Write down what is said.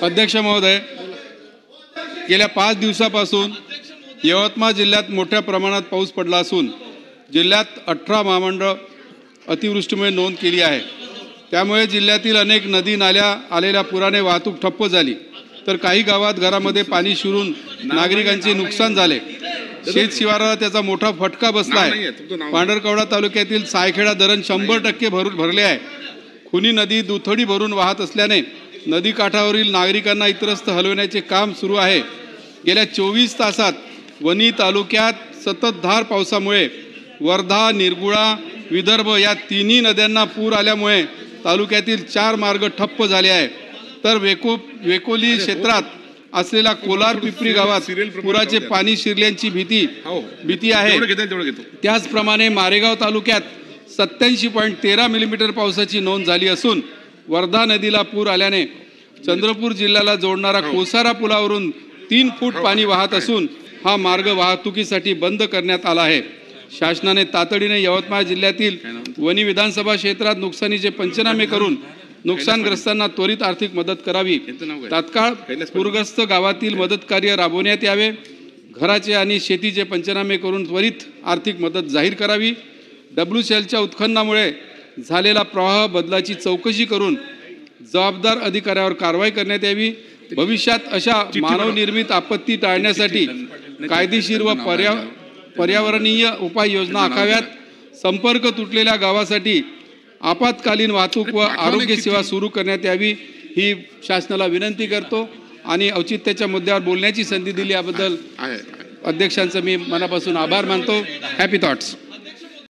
अध्यक्ष महोदय, गेल्या 5 दिवसापासून यवतमाळ जिल्ह्यात मोठ्या प्रमाणात पाऊस पडला असून जिल्ह्यात 18 महामंडळ अतिवृष्टीमुळे नोंद केली आहे। त्यामुळे जिल्ह्यातील अनेक नदी नाल्या आलेल्या पुराने वाहतूक ठप्प झाली, तर काही गावात घरामध्ये पाणी शिरून नागरिकांचे नुकसान झाले। शेत शिवाराला त्याचा मोठा फटका बसला आहे। पांढरकवडा तालुक्यातील सायखेडा धरण 100% भरले आहे। खुनी नदी दुथडी भरून वाहत असल्याने नदी काठावरील नागरिकांना इतरस्त हलवण्याचे काम सुरू आहे। गेल्या 24 तासात वणी तालुक्यात सततधार पावसामुळे वर्धा, निरगुळा, विदर्भ या तिन्ही नद्यांना पूर आल्यामुळे तालुक्यातील 4 मार्ग ठप्प झाले आहे। तर वेकोली क्षेत्रात असलेल्या कोलार पिपरी गावात पुराचे पाणी शिरल्याची भीती आहे। त्याचप्रमाणे मारेगाव तालुक्यात 87.13 मिलीमीटर पावसाची नोंद झाली असून वर्धा नदीला पूर आल्याने चंद्रपूर जिल्ह्याला जोडणारा कोसारा पुलावरून 3 फूट पाणी वाहत असून हा मार्ग वाहतुकीसाठी बंद करण्यात आला आहे। शासनाने तातडीने यवतमाळ जिल्ह्यातील वणी विधानसभा क्षेत्रात नुकसानीचे पंचनामे करून नुकसानग्रस्तांना त्वरित आर्थिक मदत करावी। तात्काळ पूरग्रस्त गावातील मदत कार्य राबवण्यात यावे। घराचे आणि शेतीचे पंचनामे करून त्वरित आर्थिक मदत जाहीर करावी। WCLच्या उत्खननामुळे झालेला प्रवाह बदलाची चौकशी करून जबाबदार अधिकाऱ्यावर कारवाई करण्यात यावी। भविष्यात अशा मानवनिर्मित आपत्ती टाळण्यासाठी कायदेशीर व पर्यावरणीय उपाययोजना आखाव्यात। संपर्क तुटलेल्या गावासाठी आपत्कालीन वाहतूक व आरोग्य सेवा सुरू करण्यात यावी ही शासनाला विनंती करतो आणि औचित्याच्या मुद्द्यावर बोलण्याची संधी दिली याबद्दल अध्यक्षांचं मी मनापासून आभार मानतो। Happy thoughts.